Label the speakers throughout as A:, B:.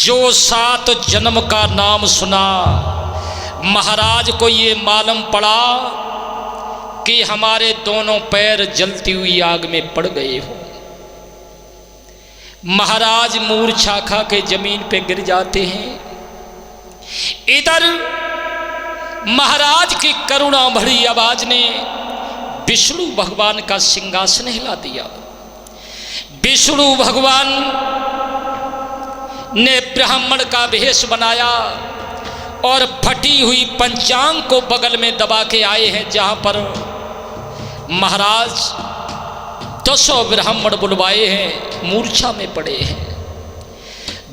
A: जो 7 जन्म का नाम सुना, महाराज को ये मालूम पड़ा कि हमारे दोनों पैर जलती हुई आग में पड़ गए हो। महाराज मूर्छा खा के जमीन पे गिर जाते हैं। इधर महाराज की करुणा भरी आवाज ने विष्णु भगवान का सिंहासन हिला दिया। विष्णु भगवान ने ब्राह्मण का वेश बनाया और फटी हुई पंचांग को बगल में दबा के आए हैं, जहां पर महाराज 200 ब्राह्मण बुलवाए हैं, मूर्छा में पड़े हैं।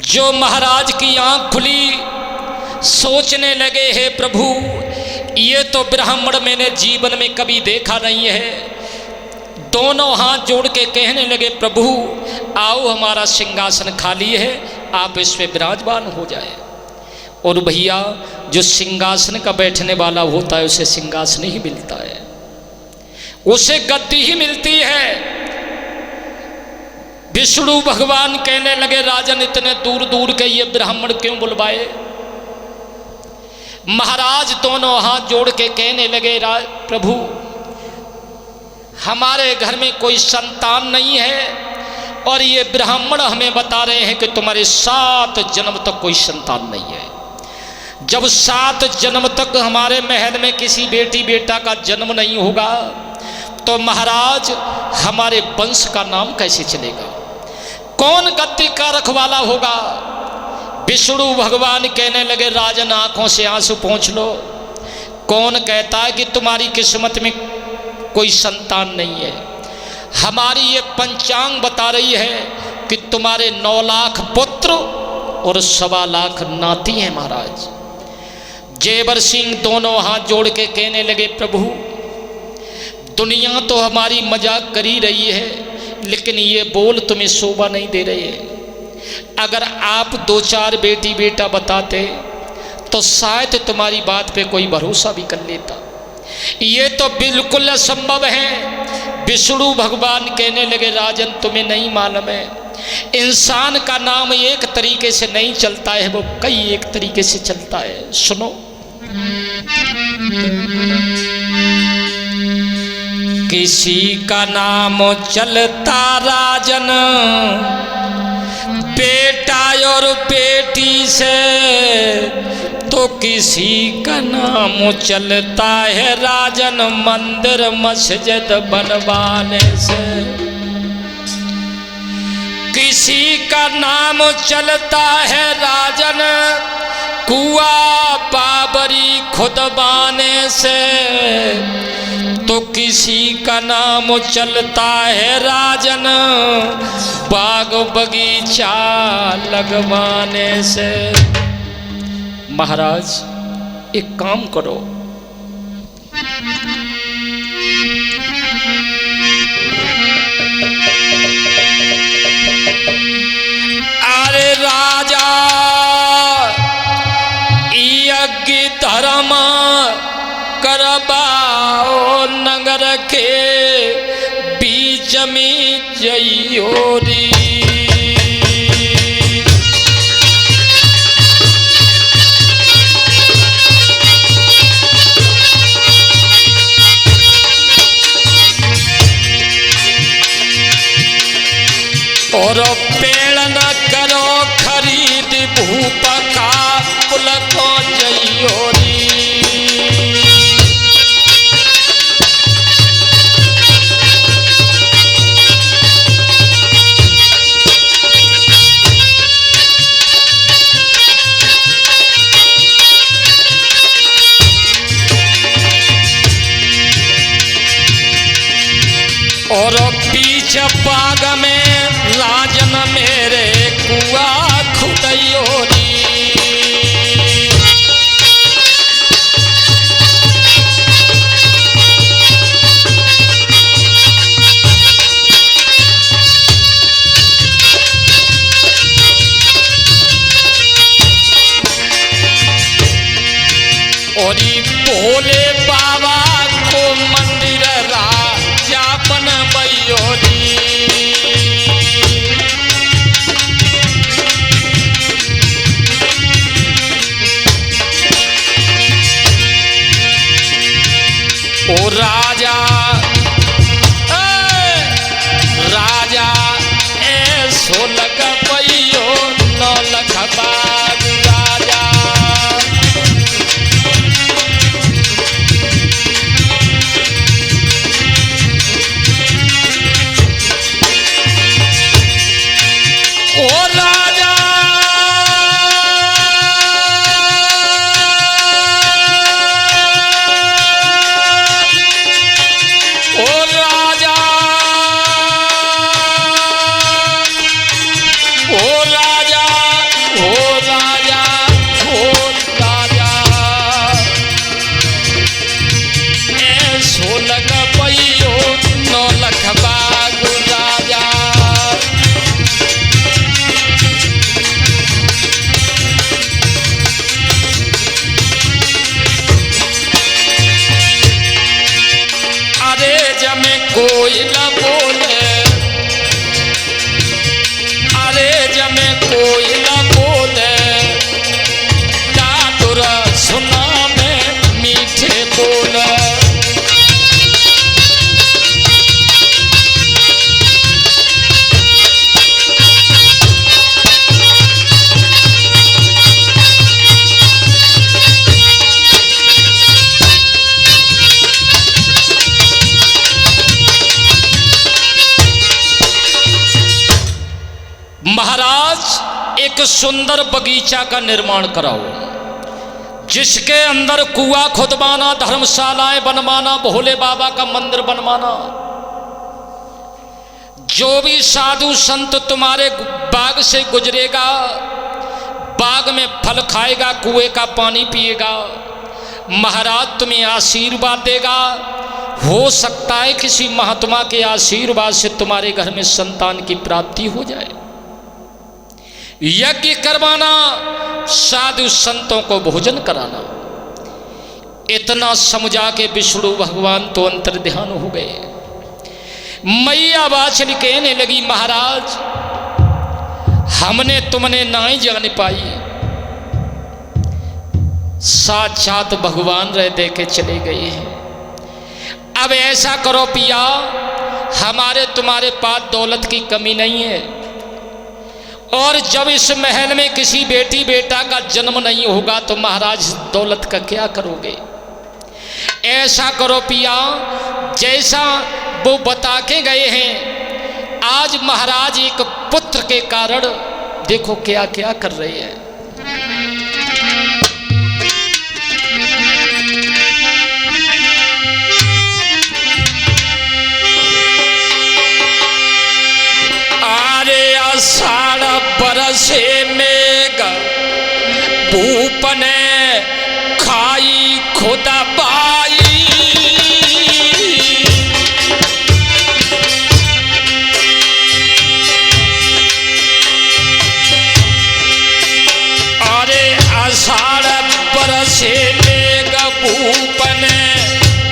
A: जो महाराज की आंख खुली, सोचने लगे हैं प्रभु ये तो ब्राह्मण मैंने जीवन में कभी देखा नहीं है। दोनों हाथ जोड़ के कहने लगे प्रभु आओ, हमारा सिंहासन खाली है, आप इस पे विराजमान हो जाए। और भैया जो सिंहासन का बैठने वाला होता है उसे सिंहासन ही मिलता है, उसे गद्दी ही मिलती है। विष्णु भगवान कहने लगे राजन इतने दूर दूर के ये ब्राह्मण क्यों बुलवाए। महाराज दोनों हाथ जोड़ के कहने लगे प्रभु हमारे घर में कोई संतान नहीं है और ये ब्राह्मण हमें बता रहे हैं कि तुम्हारे 7 जन्म तक कोई संतान नहीं है। जब 7 जन्म तक हमारे महल में किसी बेटी बेटा का जन्म नहीं होगा तो महाराज हमारे वंश का नाम कैसे चलेगा, कौन गद्दी का रखवाला होगा। विष्णु भगवान कहने लगे राजन आंखों से आंसू पोंछ लो, कौन कहता है कि तुम्हारी किस्मत में कोई संतान नहीं है। हमारी ये पंचांग बता रही है कि तुम्हारे 9 लाख पुत्र और 1.25 लाख नाती हैं। महाराज जेवर सिंह दोनों हाथ जोड़ के कहने लगे प्रभु दुनिया तो हमारी मजाक कर ही रही है, लेकिन ये बोल तुम्हें शोभा नहीं दे रहे हैं। अगर आप 2-4 बेटी बेटा बताते तो शायद तुम्हारी बात पे कोई भरोसा भी कर लेता। ये तो बिल्कुल असंभव है। विष्णु भगवान कहने लगे राजन तुम्हें नहीं मालूम है, इंसान का नाम एक तरीके से नहीं चलता है, वो कई एक तरीके से चलता है। सुनो किसी का नाम चलता राजन बेटा और बेटी से, तो किसी का नाम चलता है राजन मंदिर मस्जिद बनवाने से। किसी का नाम चलता है राजन कुआं बाबरी खुदवाने से, तो किसी का नाम चलता है राजन बाग बगीचा लगवाने से। महाराज एक काम करो, अरे राजा यज्ञ धर्म करवाओ नगर के बीच में जयोरी। और पेड़ न करो खरीद भूप का कुल को जयोरी। और बीच बाग में राजन मेरे कुआं खुदैयोरी। और भोले बाबा को मंदिर राजा बनवैयोरी। ओ राजा राजा ऐसो लग पैयो न लखबाग राजा। ओ राजा ओ राजा ओ राजा ओ राजा ओ राजा ऐसो लग पैयो न लखबाग राजा। अरे जमे कोई न बोले, अरे जमे कोई न बोले, दादुर सुना में मीठे बोले। महाराज एक सुंदर बगीचा का निर्माण कराओ, जिसके अंदर कुआं खुदवाना, धर्मशालाएं बनवाना, भोले बाबा का मंदिर बनवाना। जो भी साधु संत तुम्हारे बाग से गुजरेगा, बाग में फल खाएगा, कुएं का पानी पिएगा, महाराज तुम्हें आशीर्वाद देगा। हो सकता है किसी महात्मा के आशीर्वाद से तुम्हारे घर में संतान की प्राप्ति हो जाए। यज्ञ करवाना, साधु संतों को भोजन कराना। इतना समझा के विष्णु भगवान तो अंतर्ध्यान हो गए। मैया वाचन कहने लगी, महाराज हमने तुमने ना ही जान पाई, साक्षात भगवान रह दे के चले गए हैं। अब ऐसा करो पिया, हमारे तुम्हारे पास दौलत की कमी नहीं है, और जब इस महल में किसी बेटी बेटा का जन्म नहीं होगा तो महाराज दौलत का क्या करोगे। ऐसा करो पिया, जैसा वो बता के गए हैं, आज महाराज एक पुत्र के कारण देखो क्या क्या कर रहे हैं। आषाढ़ बरसे मेघ भूप ने खाई खुदा बाई, अरे आषाढ़ बरसे मेघ भूप ने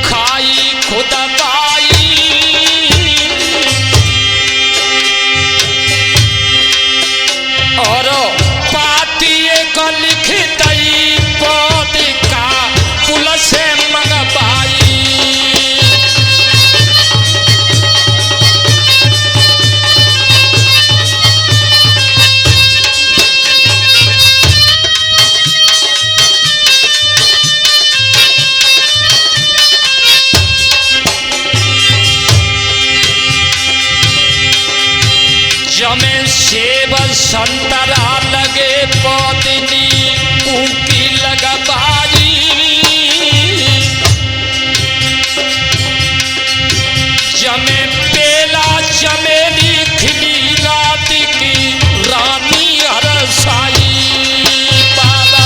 A: खाई खुदा बाई, और पातिए को लिख दई पौध का पुल से मंगवाई। जमे सेब संतरा लगे पौधनी ऊकी लगवाई, जमे बेला चमेली खिली रात की रानी हरसाई। बाबा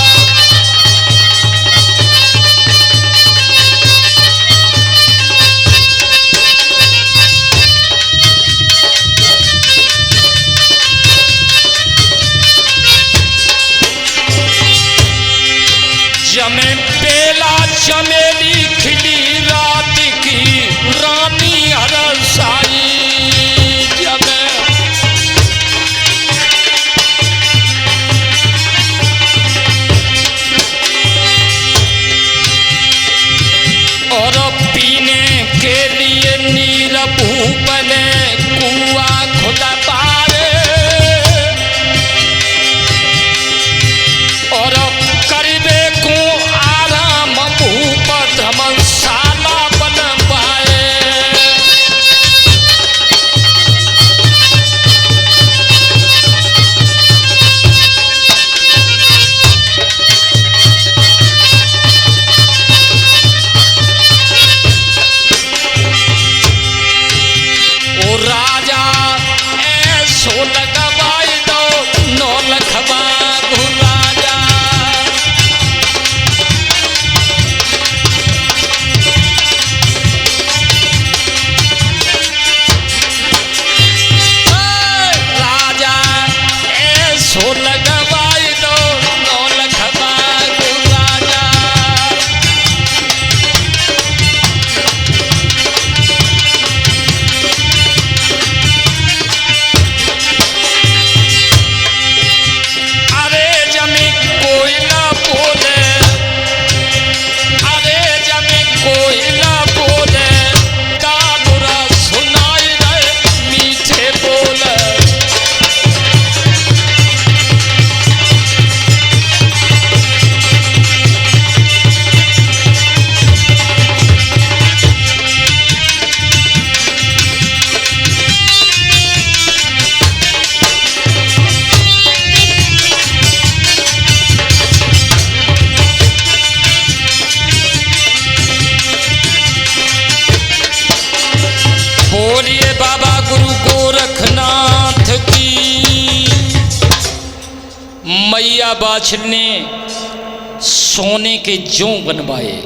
A: मैया बाछल ने सोने के जौ बनवाए,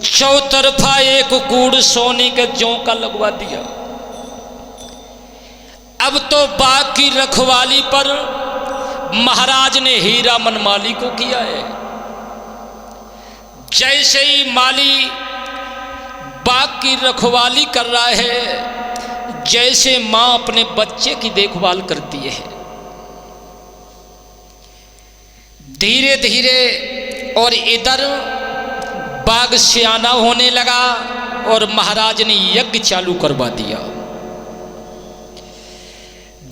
A: चौतरफा एक कूड़ सोने के जौ का लगवा दिया। अब तो बाग की रखवाली पर महाराज ने हीरा मनमाली को किया है। जैसे ही माली बाग की रखवाली कर रहा है, जैसे मां अपने बच्चे की देखभाल करती है, धीरे धीरे और इधर बाग सियाना होने लगा और महाराज ने यज्ञ चालू करवा दिया।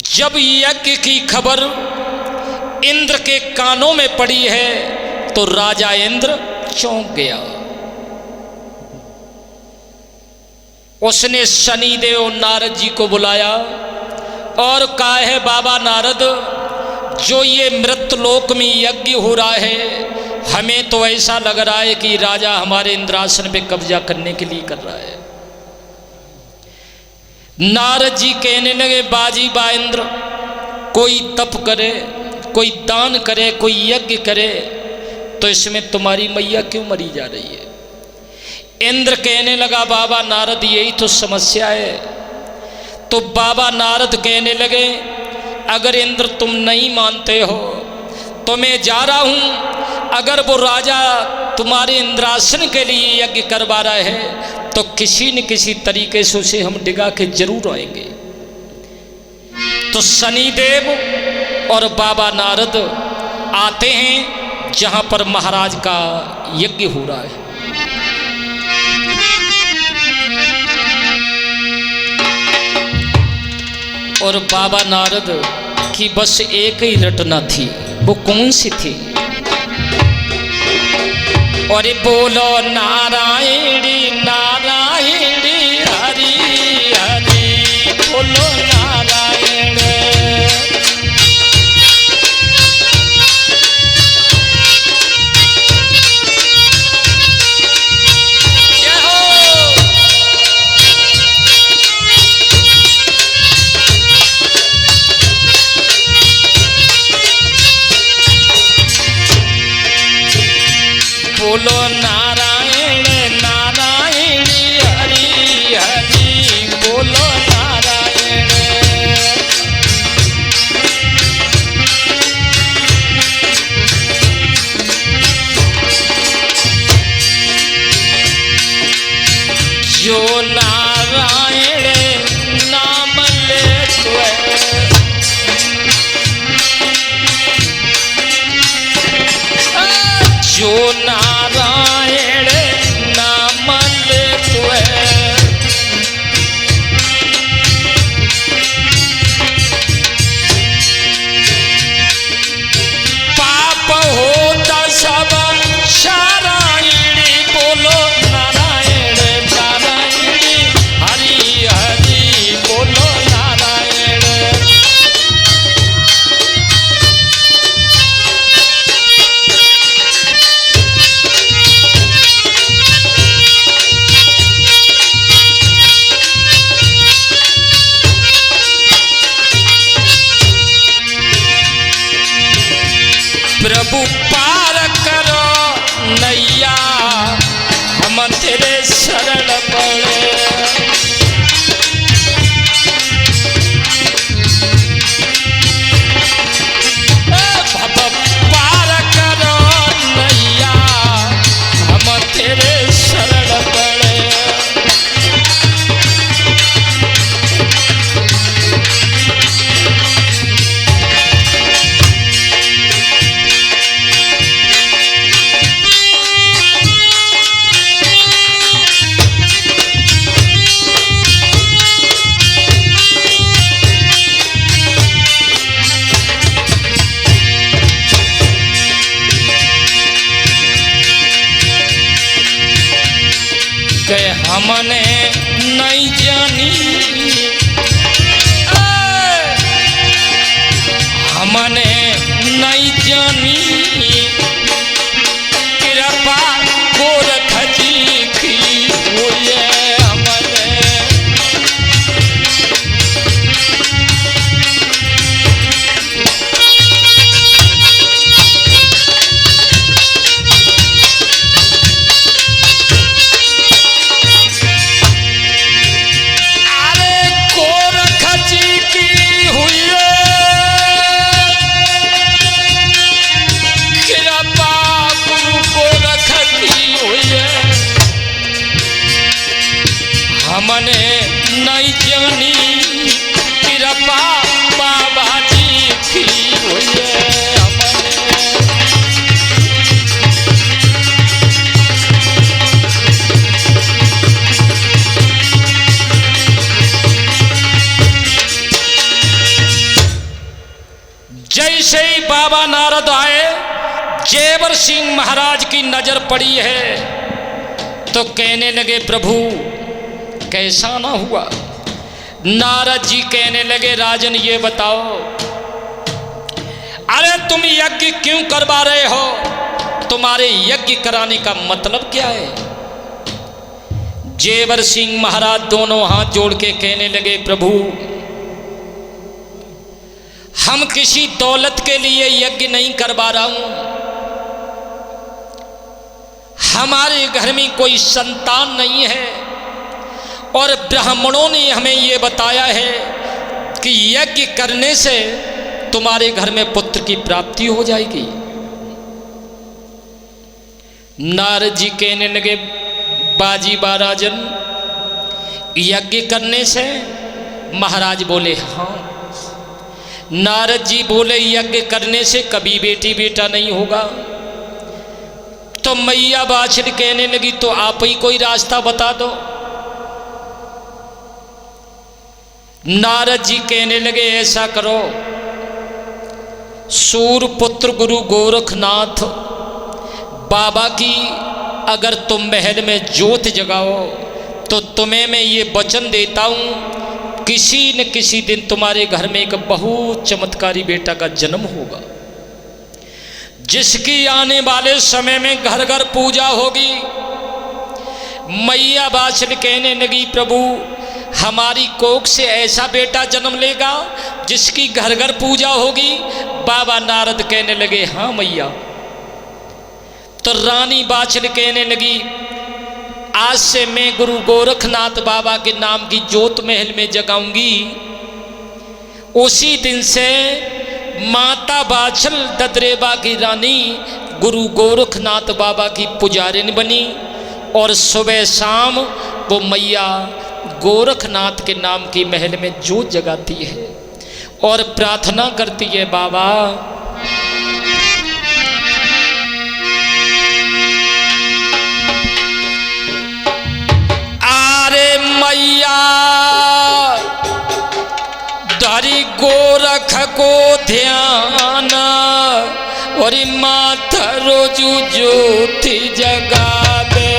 A: जब यज्ञ की खबर इंद्र के कानों में पड़ी है तो राजा इंद्र चौंक गया। उसने शनिदेव नारद जी को बुलाया और कहा है, बाबा नारद, जो ये मृतलोक में यज्ञ हो रहा है, हमें तो ऐसा लग रहा है कि राजा हमारे इंद्रासन पे कब्जा करने के लिए कर रहा है। नारद जी कहने लगे, बाजी बा इंद्र, कोई तप करे, कोई दान करे, कोई यज्ञ करे, तो इसमें तुम्हारी मैया क्यों मरी जा रही है? इंद्र कहने लगा, बाबा नारद, यही तो समस्या है। तो बाबा नारद कहने लगे, अगर इंद्र तुम नहीं मानते हो तो मैं जा रहा हूं, अगर वो राजा तुम्हारे इंद्रासन के लिए यज्ञ करवा रहा है तो किसी न किसी तरीके से उसे हम डिगा के जरूर आएंगे। तो शनिदेव और बाबा नारद आते हैं जहां पर महाराज का यज्ञ हो रहा है। और बाबा नारद की बस एक ही रटना थी, वो कौन सी थी? और बोलो नारायणी नारायणी हरि हरि, बोलो नारायण। बोलो नारायण नारायण हरि हरि, बोलो नारायण। जो नारायण नाम लेतो जो नारायण नाम लेतो पाप होता सब नारायणी, बोलो नारायण नारायणी हरि हरि, बोलो नारायण। प्रभु पार करो नैया, हम तेरे शरण पड़े। भव पार करो नैया, हम तेरे शरण पड़े। के हमने नहीं जानी, हमने नहीं जानी, कृपा गोरख जी की हुई है हमने। हमने नहीं जानी कृपा बाबा जी की हुई है। जैसे ही बाबा नारद आए, जेवर सिंह महाराज की नजर पड़ी है तो कहने लगे प्रभु कैसा ना हुआ। नारद जी कहने लगे राजन ये बताओ, अरे तुम यज्ञ क्यों करवा रहे हो, तुम्हारे यज्ञ कराने का मतलब क्या है। जेवर सिंह महाराज दोनों हाथ जोड़ के कहने लगे प्रभु हम किसी दौलत के लिए यज्ञ नहीं करवा रहा हूं, हमारे घर में कोई संतान नहीं है और ब्राह्मणों ने हमें ये बताया है कि यज्ञ करने से तुम्हारे घर में पुत्र की प्राप्ति हो जाएगी। नारद जी कहने लगे बाजी बाराजन यज्ञ करने से। महाराज बोले हाँ। नारद जी बोले यज्ञ करने से कभी बेटी बेटा नहीं होगा। तो मैया बाछड़ कहने लगी तो आप ही कोई रास्ता बता दो। नारद जी कहने लगे ऐसा करो, सूरपुत्र गुरु गोरखनाथ बाबा की अगर तुम महल में ज्योत जगाओ तो तुम्हें मैं ये वचन देता हूं किसी न किसी दिन तुम्हारे घर में एक बहुत चमत्कारी बेटा का जन्म होगा, जिसकी आने वाले समय में घर घर पूजा होगी। मैया बाछड़ कहने लगी प्रभु हमारी कोख से ऐसा बेटा जन्म लेगा जिसकी घर घर पूजा होगी। बाबा नारद कहने लगे हाँ मैया। तो रानी बाछड़ कहने लगी आज से मैं गुरु गोरखनाथ बाबा के नाम की ज्योत महल में जगाऊंगी। उसी दिन से माता बाछड़ ददरेबा की रानी गुरु गोरखनाथ बाबा की पुजारिन बनी और सुबह शाम वो मैया गोरखनाथ के नाम की महल में ज्योत जगाती है और प्रार्थना करती है बाबा मैया धरी गोरख को ध्यान और माथा रोजू ज्योति जगावे।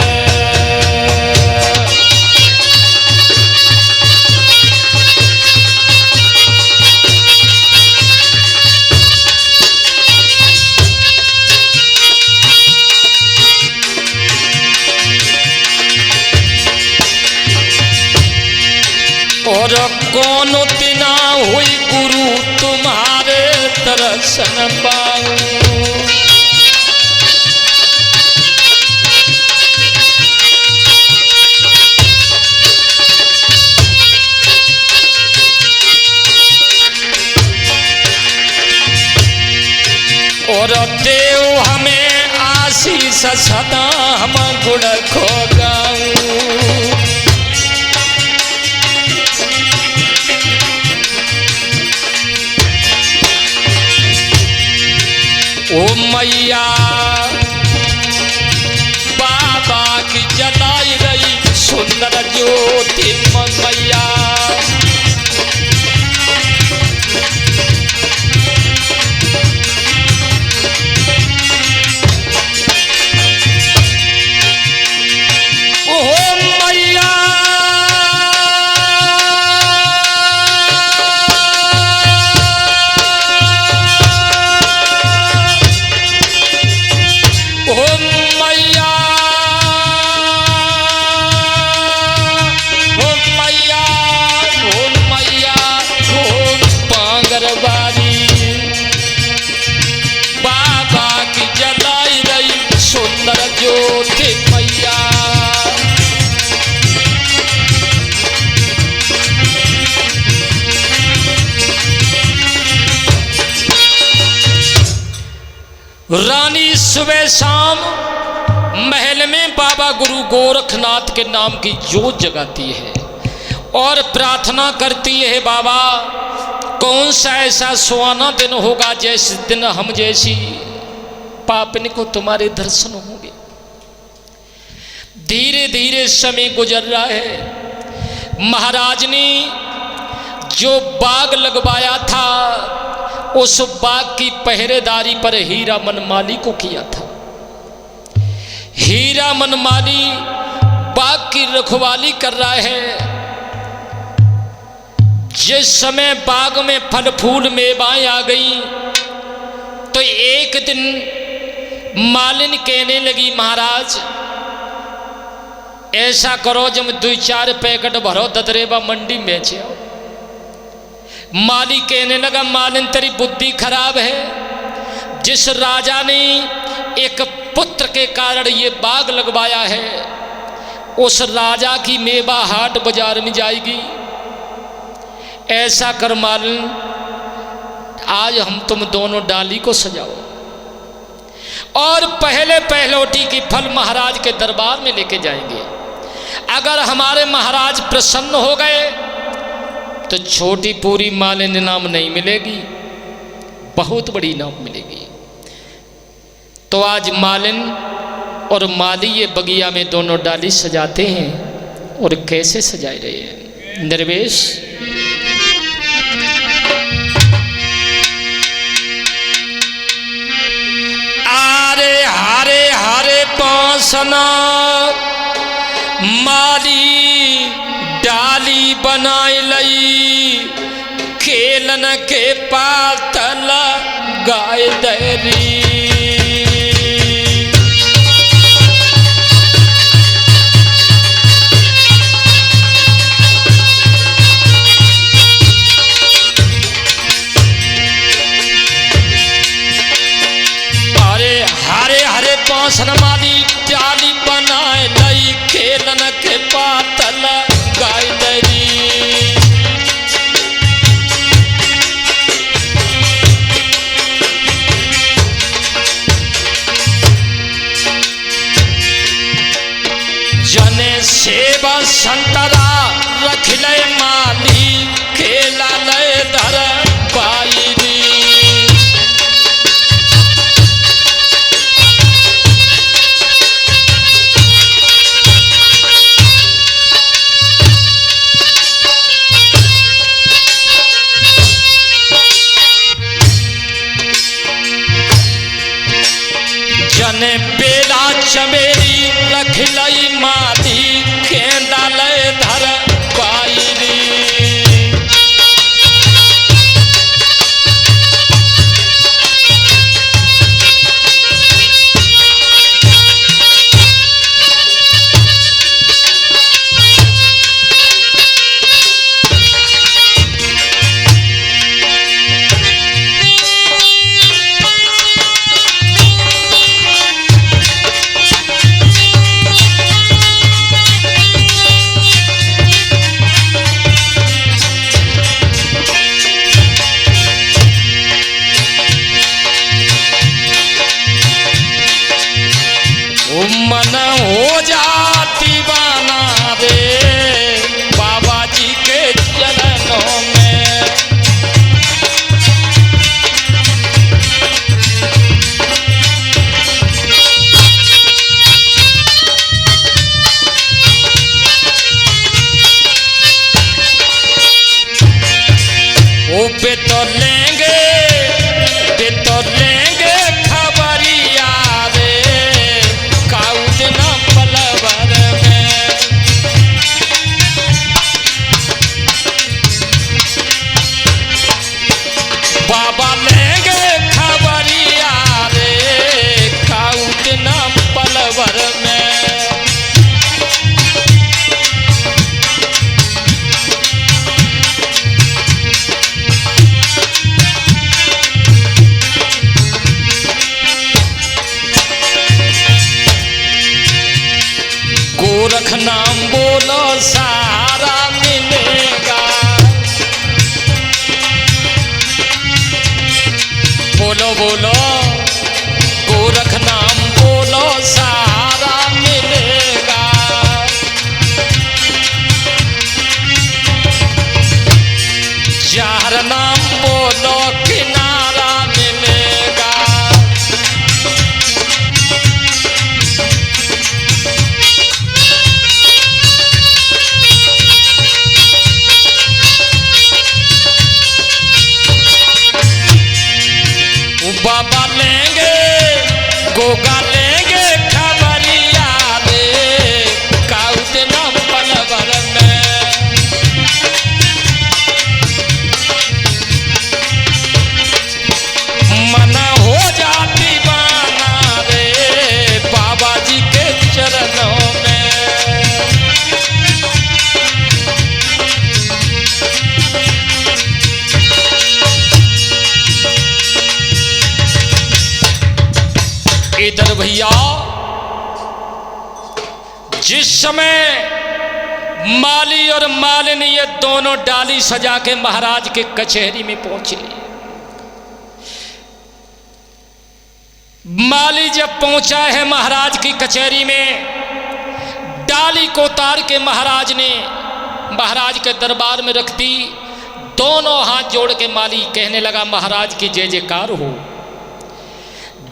A: और कौन तिना हुई गुरु तुम्हारे दर्शन पाऊं। और देव हमें आशीष सदा हम गुण खो गाऊं। ओ मैया बाबा की जलाई रही सुंदर ज्योति मैया। रानी सुबह शाम महल में बाबा गुरु गोरखनाथ के नाम की ज्योत जगाती है। और प्रार्थना करती है, बाबा कौन सा ऐसा सुहाना दिन होगा जिस दिन हम जैसी पापिन को तुम्हारे दर्शन होंगे। धीरे धीरे समय गुजर रहा है। महाराज ने जो बाग लगवाया था उस बाग की पहरेदारी पर हीरा मनमाली को किया था। हीरा मनमाली बाग की रखवाली कर रहा है। जिस समय बाग में फल फूल मेवाएं आ गई तो एक दिन मालिन कहने लगी, महाराज ऐसा करो जब 2-4 पैकेट भरो ददरेबा मंडी में बेचे आओ। माली कहने लगा, मालिन तेरी बुद्धि खराब है। जिस राजा ने एक पुत्र के कारण ये बाग लगवाया है उस राजा की मेवा हाट बाजार में जाएगी। ऐसा कर मालिन, आज हम तुम दोनों डाली को सजाओ और पहले पहलोटी की फल महाराज के दरबार में लेके जाएंगे। अगर हमारे महाराज प्रसन्न हो गए तो छोटी पूरी मालिन इनाम नहीं मिलेगी, बहुत बड़ी इनाम मिलेगी। तो आज मालिन और माली ये बगिया में दोनों डाली सजाते हैं। और कैसे सजाए रहे हैं दरवेश। आरे हारे हारे पासना माली डाली बनाए लई, खेलन के पातल गाय दरी। पासन माली डाली बनाए लई, खेलन के पातल गाय दरी। जने सेवा संतरा रख ले माली, खेला ले धर पाई दी। जने बेला चमेली रख लई माली, केंदा ले धर पाई दी। मन हो जाती बाना रे बाबा जी के चरणों में। वो पे तो लेंगे खबरिया रे काउद ना पलवर में। बाबा लेंगे खबरिया रे काउद ना पलवर में। गोरख नाम बोलो सारा मिलेगा, बोलो बोलो गोरख नाम बोलो सारा मिलेगा। समय माली और मालिनी ये दोनों डाली सजा के महाराज के कचहरी में पहुंचे। माली जब पहुंचा है महाराज की कचहरी में, डाली को उतार के महाराज ने महाराज के दरबार में रख दी। दोनों हाथ जोड़ के माली कहने लगा, महाराज की जय जयकार हो।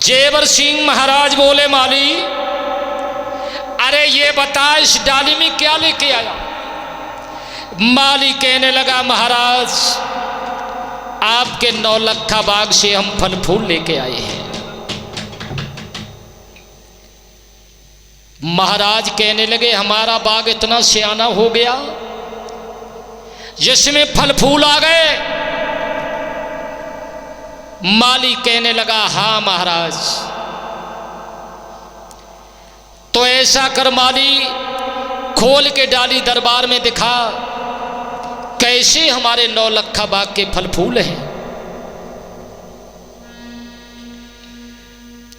A: जेवर सिंह महाराज बोले, माली अरे ये बता इस डाली में क्या लेके आया। माली कहने लगा, महाराज आपके 9 लखा बाग से हम फल फूल लेके आए हैं। महाराज कहने लगे, हमारा बाग इतना सियाना हो गया जिसमें फल फूल आ गए। माली कहने लगा, हाँ महाराज। तो ऐसा कर माली, खोल के डाली दरबार में दिखा कैसे हमारे 9 लखा बाग के फल फूल हैं।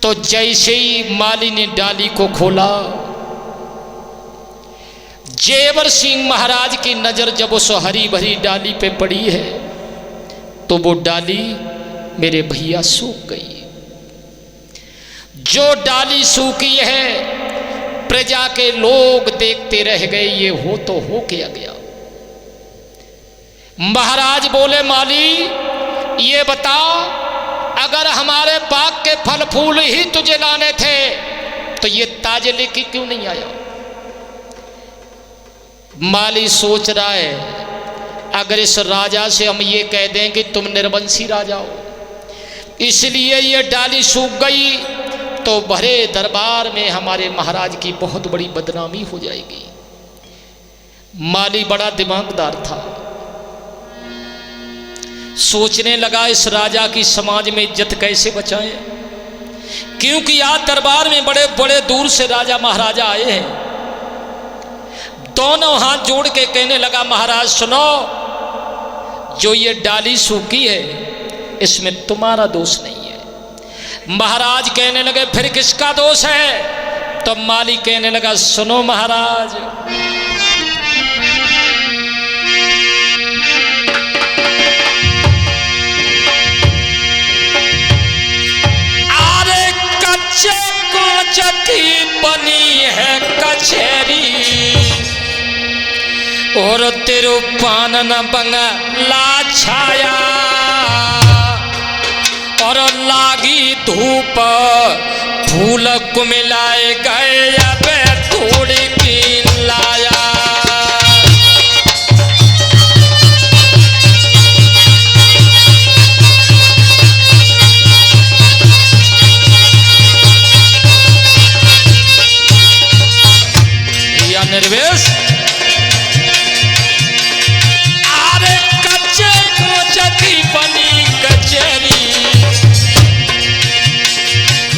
A: तो जैसे ही माली ने डाली को खोला, जेवर सिंह महाराज की नजर जब उस हरी भरी डाली पे पड़ी है तो वो डाली मेरे भैया सूख गई। जो डाली सूखी है प्रजा के लोग देखते रह गए, ये हो तो हो क्या गया। महाराज बोले, माली ये बता, अगर हमारे बाग के फल फूल ही तुझे लाने थे तो ये ताजे लेके क्यों नहीं आया। माली सोच रहा है, अगर इस राजा से हम ये कह दें कि तुम निर्वंशी राजा हो, इसलिए ये डाली सूख गई, तो भरे दरबार में हमारे महाराज की बहुत बड़ी बदनामी हो जाएगी। माली बड़ा दिमागदार था, सोचने लगा इस राजा की समाज में इज्जत कैसे बचाएं, क्योंकि आज दरबार में बड़े बड़े दूर से राजा महाराजा आए हैं। दोनों हाथ जोड़ के कहने लगा, महाराज सुनो, जो ये डाली सूखी है इसमें तुम्हारा दोष नहीं है। महाराज कहने लगे, फिर किसका दोष है। तो माली कहने लगा, सुनो महाराज, अरे कच्चे कांच की बनी है कचहरी और तेरो पानन बंगला छाया और लागी धूप फूल को मिलाए गए अब थोड़ी की लाया। या निर्वेश,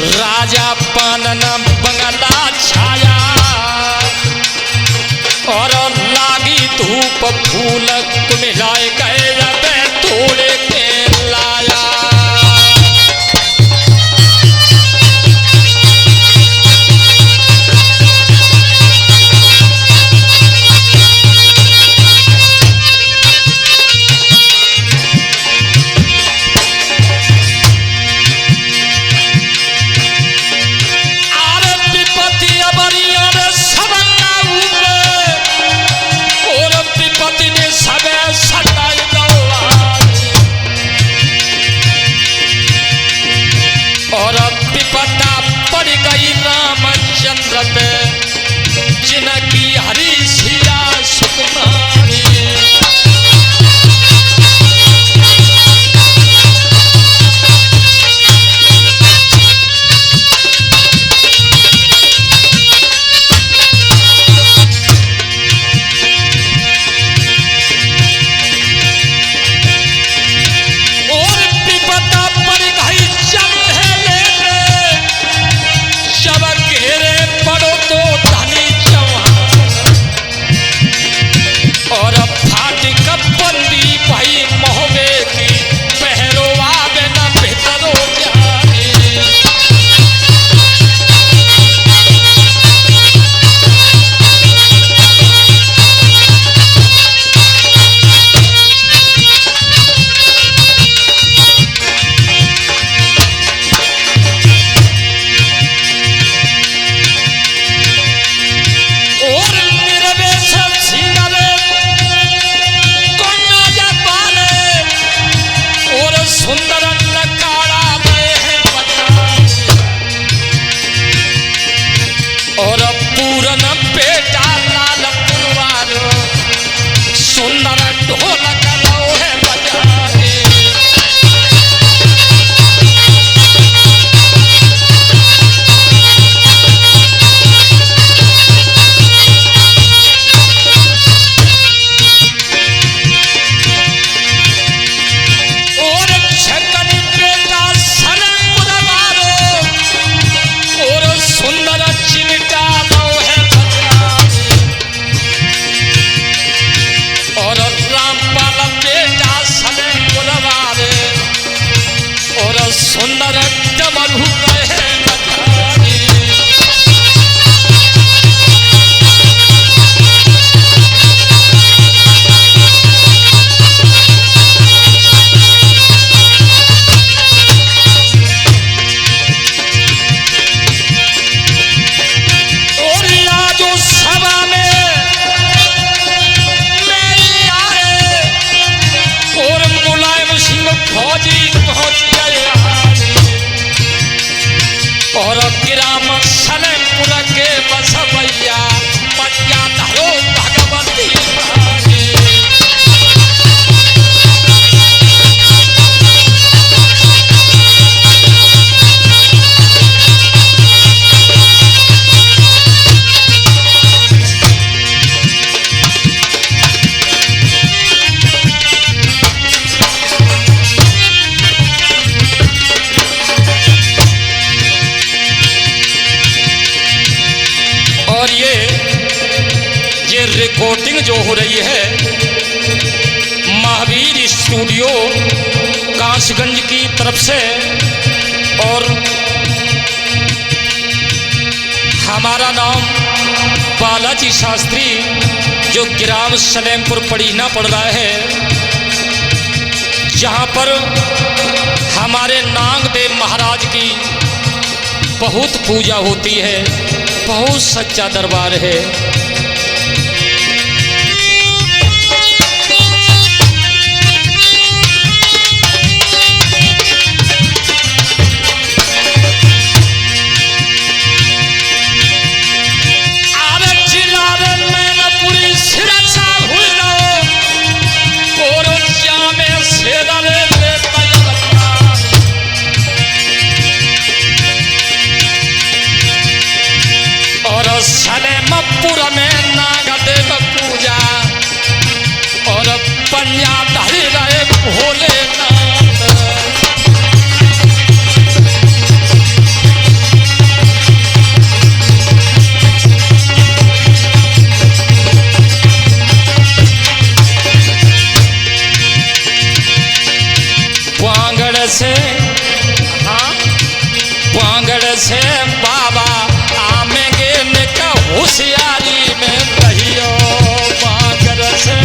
A: राजा पानन बंगला छाया और लागी धूप फूल मिलाए गए अब थोड़े के लाया। सबे सटाई रिकॉर्डिंग जो हो रही है महावीर स्टूडियो कासगंज की तरफ से, और हमारा नाम बालाजी शास्त्री जो ग्राम सलेमपुर पड़ीना पड़ रहा है, जहाँ पर हमारे नागदेव महाराज की बहुत पूजा होती है, बहुत सच्चा दरबार है। सलेमपुर में नागदेव पूजा और पंजा धरी रहे भोलेनाथ। वांगड़ से, हाँ वांगड़ से बाबा आमेंगे निका होशियारी में रहियो वांगड़ से।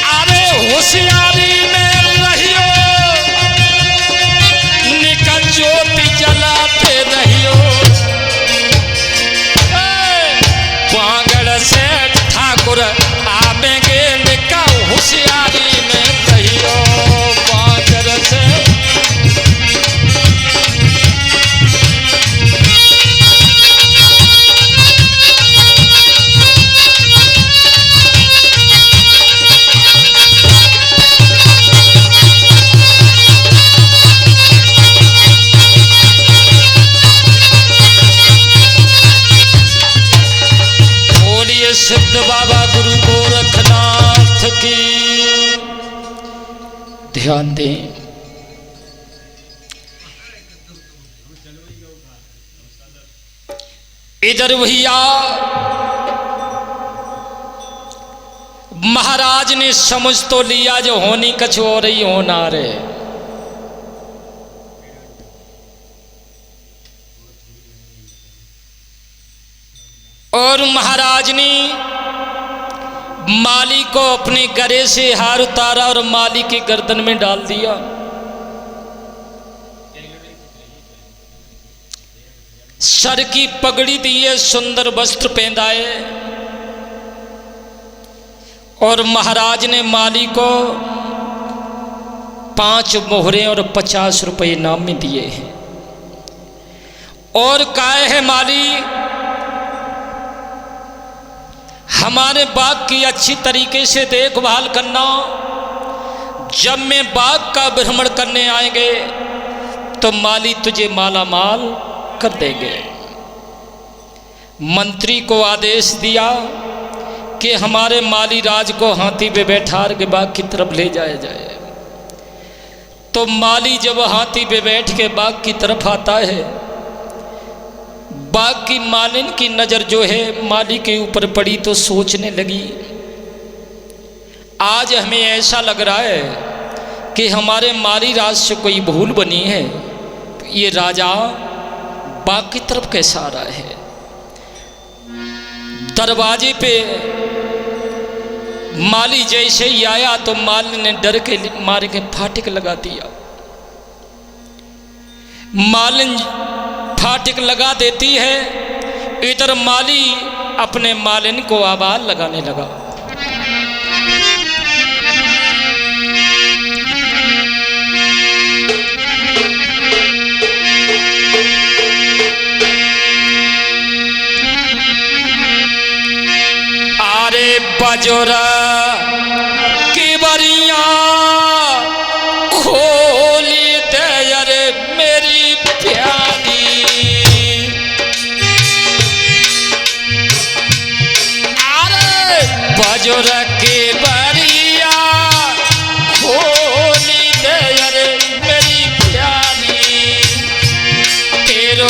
A: अरे होशियारी में रहियो, निका ज्योति जलाते रहियो। वांगड़ से ठाकुर आमेंगे निका होशियारी में रहियो वांगड़ से। बोलिए सिद्ध बाबा गुरु गोरखनाथ की। ध्यान दें, इधर भैया महाराज ने समझ तो लिया जो होनी कछ हो रही होना रे। और महाराज ने माली को अपने गले से हार उतारा और माली के गर्दन में डाल दिया। सर की पगड़ी दिए, सुंदर वस्त्र पहनाए, और महाराज ने माली को 5 मोहरे और 50 रुपए इनाम में दिए हैं। और कहा है माली हमारे बाग की अच्छी तरीके से देखभाल करना, जब मैं बाग का भ्रमण करने आएंगे तो माली तुझे माला माल कर देंगे। मंत्री को आदेश दिया कि हमारे माली राज को हाथी पे बैठा के बाग की तरफ ले जाया जाए। तो माली जब हाथी पे बैठ के बाग की तरफ आता है, बाग की मालिन की नजर जो है माली के ऊपर पड़ी तो सोचने लगी, आज हमें ऐसा लग रहा है कि हमारे माली राज से कोई भूल बनी है। ये राजा बाग की तरफ कैसा आ रहा है? दरवाजे पे माली जैसे ही आया तो माली ने डर के मारे के फाटक लगा दिया। मालिन फाटक लगा देती है, इधर माली अपने मालिन को आवाज लगाने लगा। अरे बजोरा की बरिया खोली दे अरे मेरी प्यारी, अरे बजोरा की बरिया खोली दे अरे मेरी प्यारी, तेरो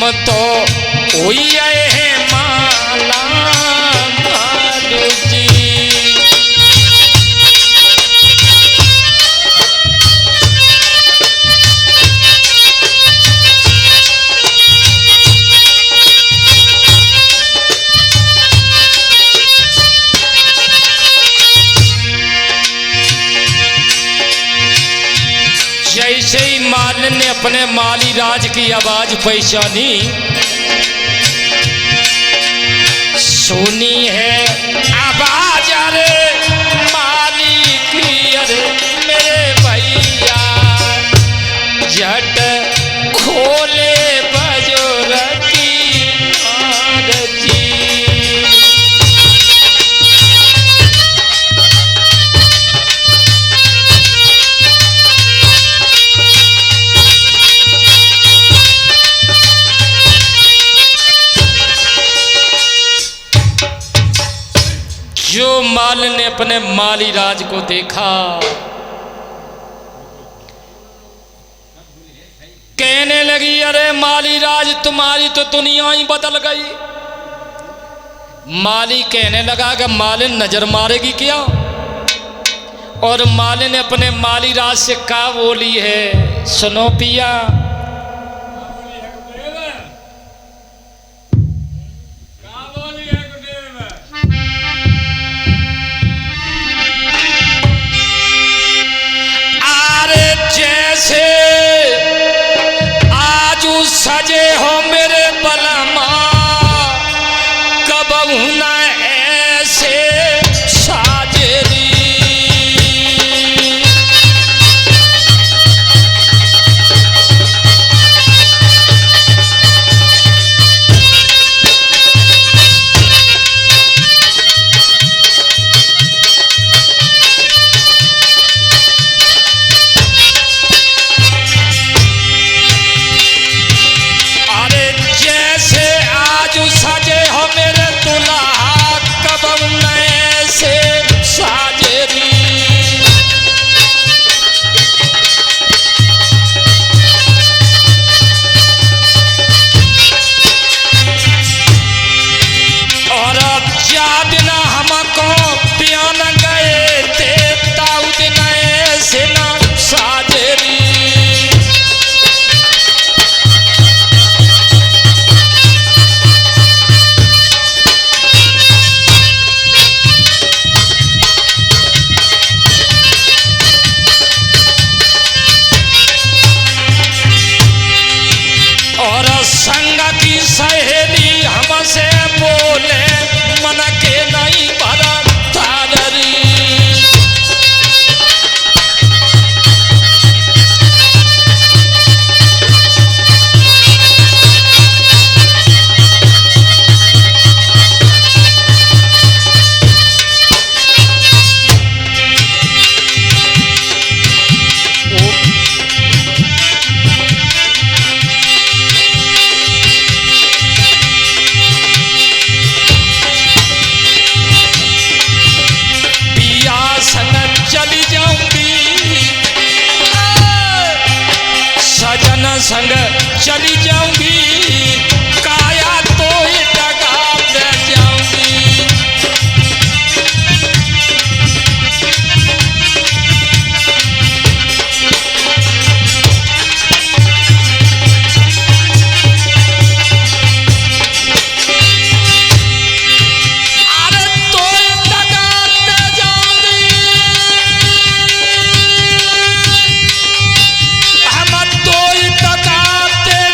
A: तो हुई है माला मारू जी। जैसे ही मालिन ने अपने माली राज की आवाज पहचानी, सुनी है आवाज अरे माली की, अरे मेरे भैया झट खोले बजोर की आरती। जो माल ने अपने माली राज को देखा, कहने लगी अरे माली राज तुम्हारी तो दुनिया ही बदल गई। माली कहने लगा कि मालिन नजर मारेगी क्या? और मालिन ने अपने माली राज से क्या बोली है, सुनो पिया। जैसे आज सजे हो मेरे बलमा, कबहू न ऐसे साजरी। सजे हो मेरे दुल्हा, कबहू न ऐसे साजरी। और जा दिन हमको प्यान गए थे, ताऊ दिन ऐसे न साजरी। और संग की सहेली हमसे बोले, मन के नहीं भरा तारी। चली जाऊंगी सजन संग, चली जाऊंगी काया तो ही टका दे जाऊंगी।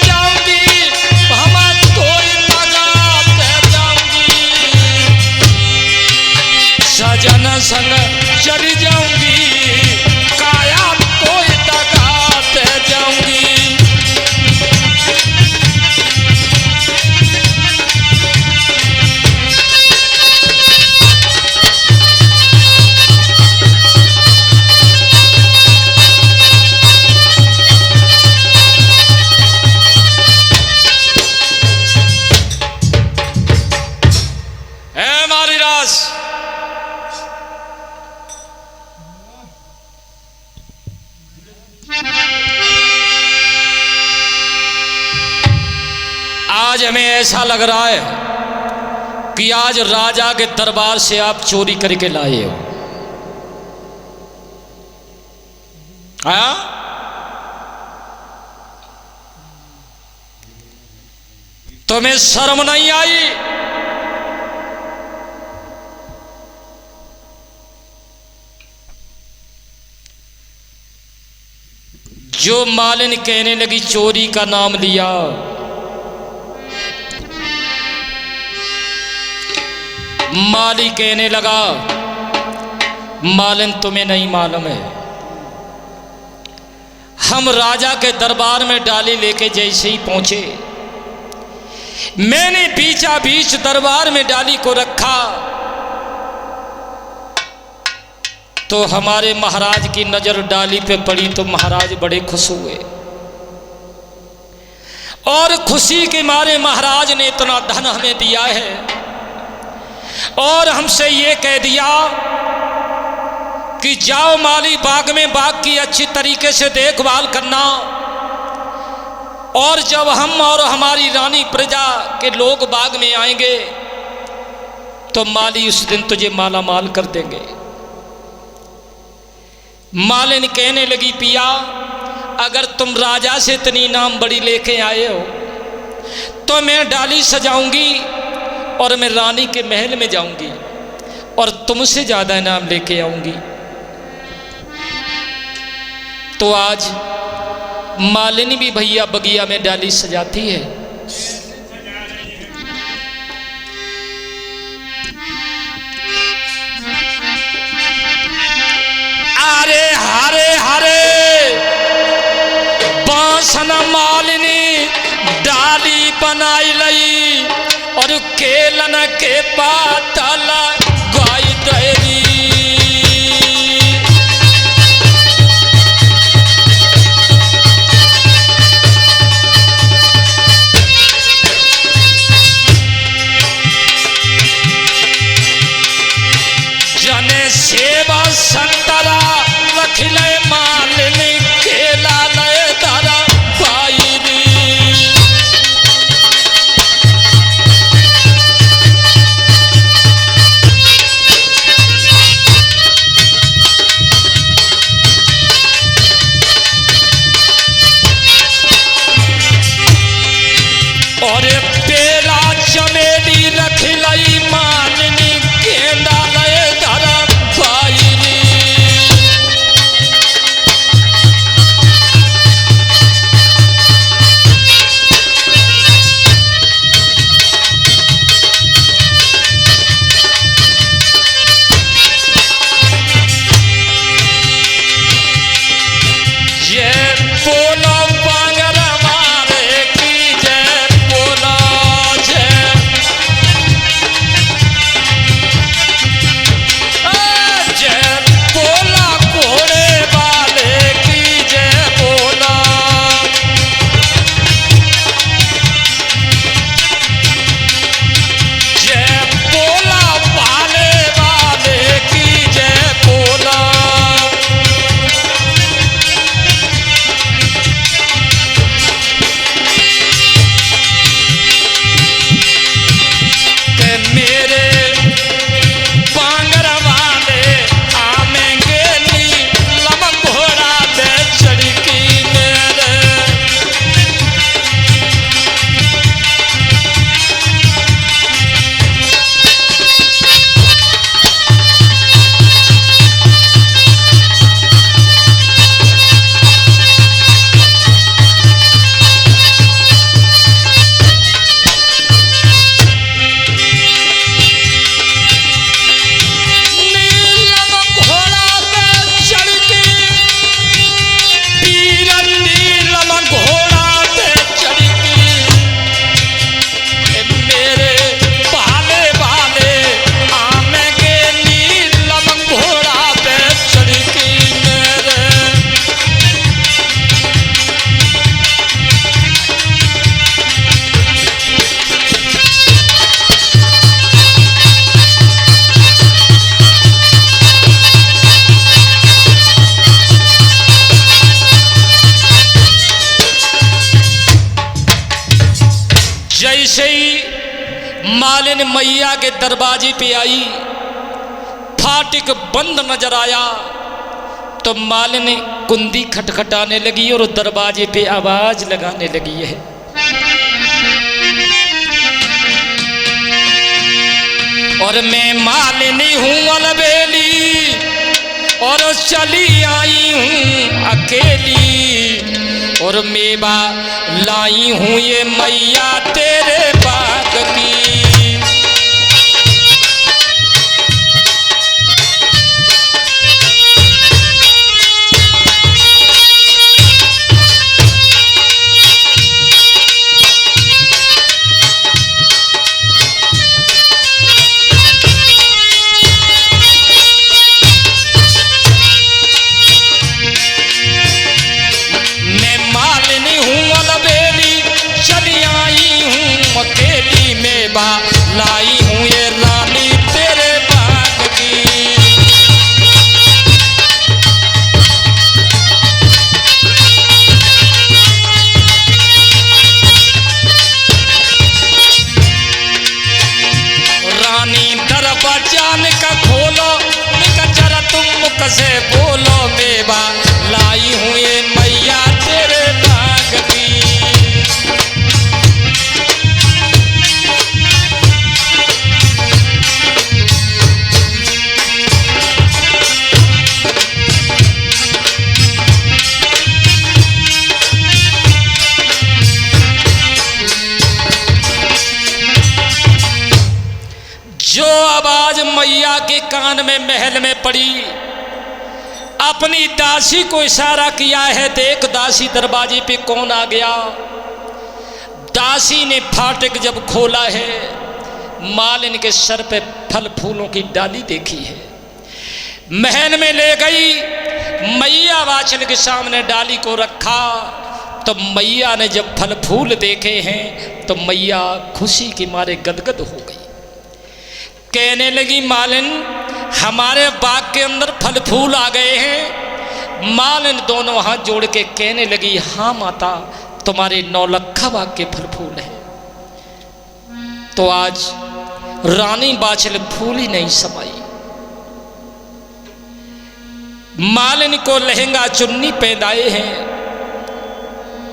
A: जाऊं आज हमें ऐसा लग रहा है कि आज राजा के दरबार से आप चोरी करके लाए हो। हाँ, तुम्हें शर्म नहीं आई? जो मालिन कहने लगी चोरी का नाम लिया, माली कहने लगा मालिन तुम्हें नहीं मालूम है, हम राजा के दरबार में डाली लेके जैसे ही पहुंचे, मैंने बीचा बीच दरबार में डाली को रखा तो हमारे महाराज की नजर डाली पे पड़ी तो महाराज बड़े खुश हुए और खुशी के मारे महाराज ने इतना धन हमें दिया है और हमसे ये कह दिया कि जाओ माली बाग में बाग की अच्छी तरीके से देखभाल करना और जब हम और हमारी रानी प्रजा के लोग बाग में आएंगे तो माली उस दिन तुझे माला माल कर देंगे। मालिन कहने लगी पिया अगर तुम राजा से इतनी नाम बड़ी लेके आए हो तो मैं डाली सजाऊंगी और मैं रानी के महल में जाऊंगी और तुमसे ज्यादा इनाम लेके आऊंगी। तो आज मालिनी भी भैया बगिया में डाली सजाती है। अरे हरे हरे बांसन मालिनी डाली बनाई लई और केलन के पातल गाई देरी। जने सेवा संतरा रखिले मालिनी केला लय दरा बाईरी। मालिन मैया के दरवाजे पे आई, फाटक बंद नजर आया तो मालिन कुंडी खटखटाने लगी और दरवाजे पे आवाज लगाने लगी है। और मैं मालिनी हूँ अलबेली और चली आई हूँ अकेली, और मेवा लाई हूँ ये मैया तेरे बाग की। अकेली मेवा लाई हूँ ये रानी तेरे बाग की। रानी दरवाजान का खोलो, जरा तुम मुख से बोलो, मेवा लाई हूँ ये मैया तेरे बाग की। जो आवाज मैया के कान में महल में पड़ी, अपनी दासी को इशारा किया है, देख दासी दरवाजे पे कौन आ गया। दासी ने फाटक जब खोला है, मालिन के सर पे फल फूलों की डाली देखी है। महल में ले गई, मैया वाचन के सामने डाली को रखा तो मैया ने जब फल फूल देखे हैं तो मैया खुशी के मारे गदगद हो गई। कहने लगी, मालिन हमारे बाग के अंदर फल फूल आ गए हैं। मालिन दोनों हाथ जोड़ के कहने लगी, हाँ माता, तुम्हारे नौलखा बाग के फल फूल है। तो आज रानी बाछल फूल ही नहीं समाई। मालिन को लहंगा चुन्नी पहनाए हैं,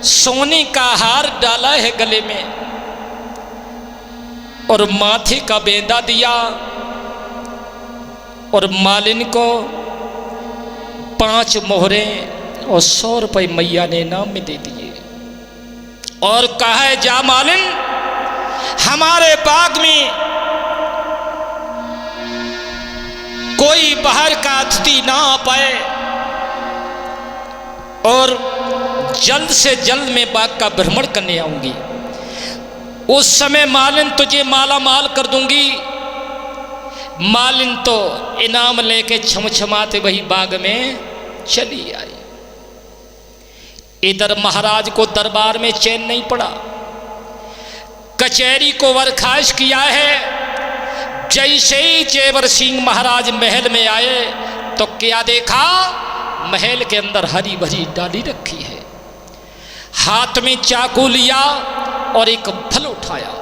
A: सोने का हार डाला है गले में और माथे का बेंदा दिया, और मालिन को 5 मोहरें और 100 रुपये मैया ने इनाम में दे दिए और कहा है, जा मालिन हमारे बाग में कोई बाहर का अतिथि ना आ पाए और जल्द से जल्द मैं बाग का भ्रमण करने आऊंगी। उस समय मालिन तुझे माला माल कर दूंगी। मालिन तो इनाम लेके छमछमाते वही बाग में चली आई। इधर महाराज को दरबार में चैन नहीं पड़ा, कचहरी को बर्खास्त किया है। जैसे ही जेवर सिंह महाराज महल में आए तो क्या देखा, महल के अंदर हरी भरी डाली रखी है, हाथ में चाकू लिया और एक फल उठाया।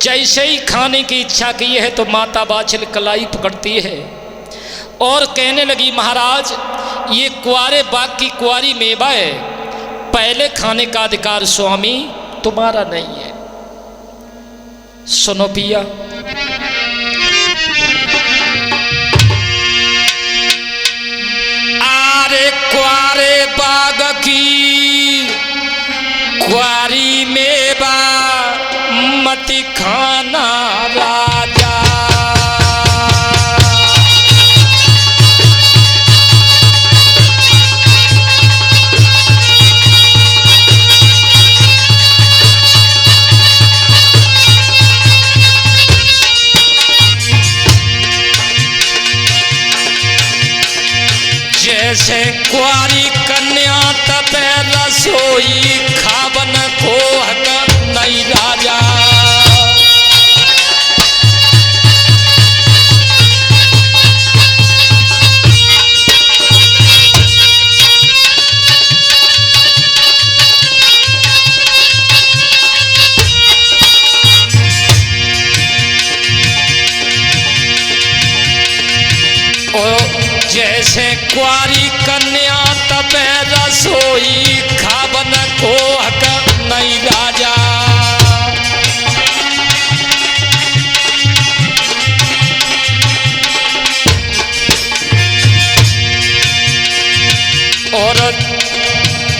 A: जैसे ही खाने की इच्छा की है तो माता बाछल कलाई पकड़ती है और कहने लगी, महाराज ये कुआरे बाग की कुआरी मेवा है, पहले खाने का अधिकार स्वामी तुम्हारा नहीं है। सुनो पिया, आरे कुआरे बाग की कुआरी मेवा मत खाना राजा। जैसे कुआरी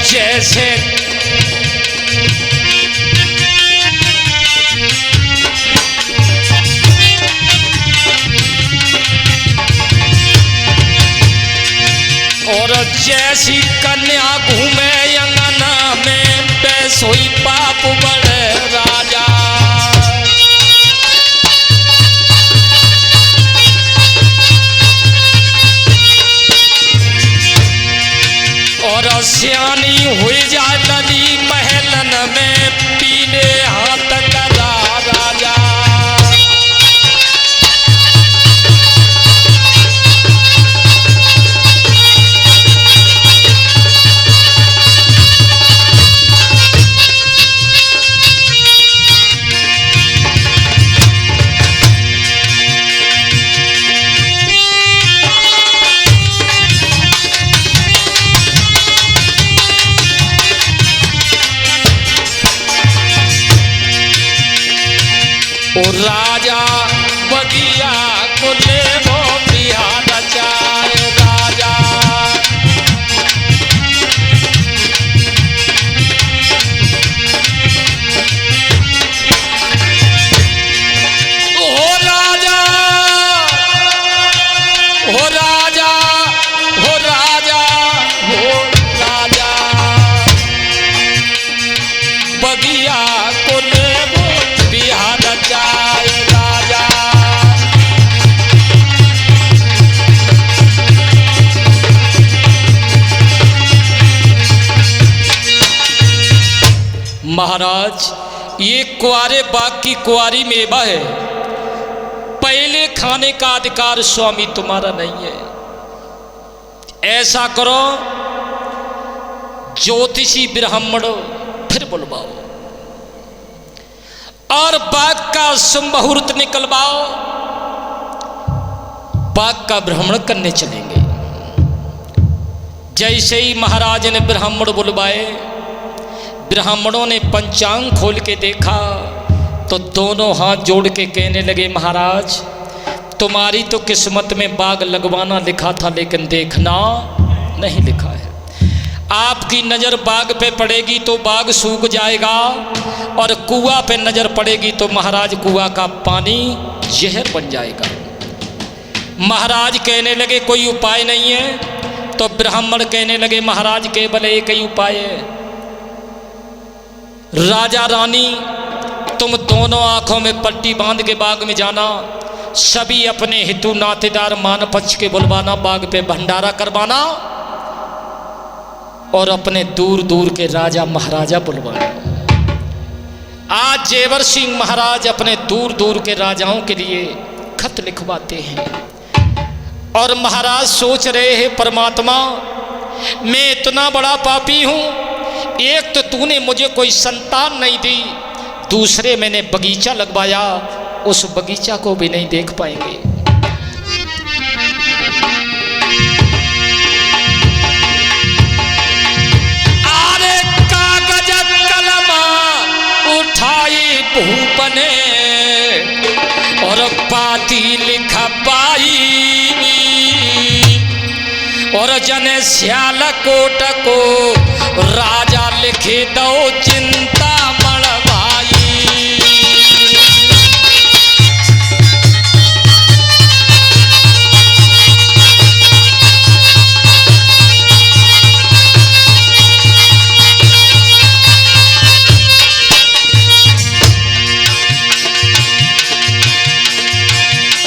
A: जैसे और जैसी कन्या घूमे अंगना में पैसोई पाप बड़े राजा। और सियानी हुई जा लली महलन में पीले हाथ करा राजा। और राजा बगिया को ले वो बिहार चाहे राजा। ओ राजा हो राजा हो राजा हो राजा बगिया को ले वो बिहार चाहे राजा। महाराज ये कुआरे बाग की कुआरी मेवा है, पहले खाने का अधिकार स्वामी तुम्हारा नहीं है। ऐसा करो ज्योतिषी ब्राह्मण फिर बुलवाओ और बाग का सुमुहूर्त निकलवाओ, बाग का भ्रमण करने चलेंगे। जैसे ही महाराज ने ब्राह्मण बुलवाए, ब्राह्मणों ने पंचांग खोल के देखा तो दोनों हाथ जोड़ के कहने लगे, महाराज तुम्हारी तो किस्मत में बाग लगवाना लिखा था लेकिन देखना नहीं लिखा है। आपकी नज़र बाग पे पड़ेगी तो बाग सूख जाएगा और कुआं पे नज़र पड़ेगी तो महाराज कुआं का पानी जहर बन जाएगा। महाराज कहने लगे कोई उपाय नहीं है, तो ब्राह्मण कहने लगे महाराज केवल एक ही उपाय है। राजा रानी तुम दोनों आंखों में पट्टी बांध के बाग में जाना, सभी अपने हितु नातेदार मान पक्ष के बुलवाना, बाग पे भंडारा करवाना और अपने दूर दूर के राजा महाराजा बुलवाना। आज जेवर सिंह महाराज अपने दूर दूर के राजाओं के लिए खत लिखवाते हैं और महाराज सोच रहे हैं परमात्मा मैं इतना बड़ा पापी हूँ, एक तो तूने मुझे कोई संतान नहीं दी, दूसरे मैंने बगीचा लगवाया, उस बगीचा को भी नहीं देख पाएंगे। अरे कागज कलमा उठाई भूप ने और पाती लिखा पाई और जन श्याल कोट को राजा लिखे दो चिंता मणभाई।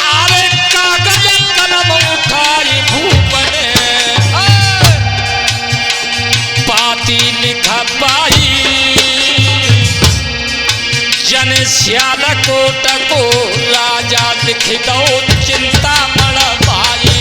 A: अरे कागज कलम उठाई भूप ने पाती लिखा पाई जन श्याल कोट को राजा लिख दो चिंता मणभाई।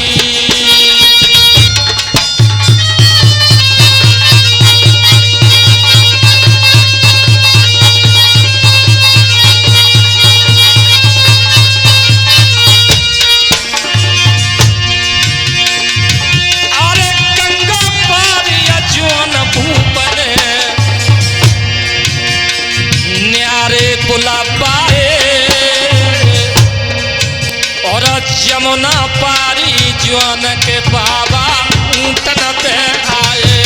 A: अरे गंगा पार यजवन भूप ने न्यारे बुला पाए और जमुना पारी ज्वान के बाबा ऊंटन पे आए।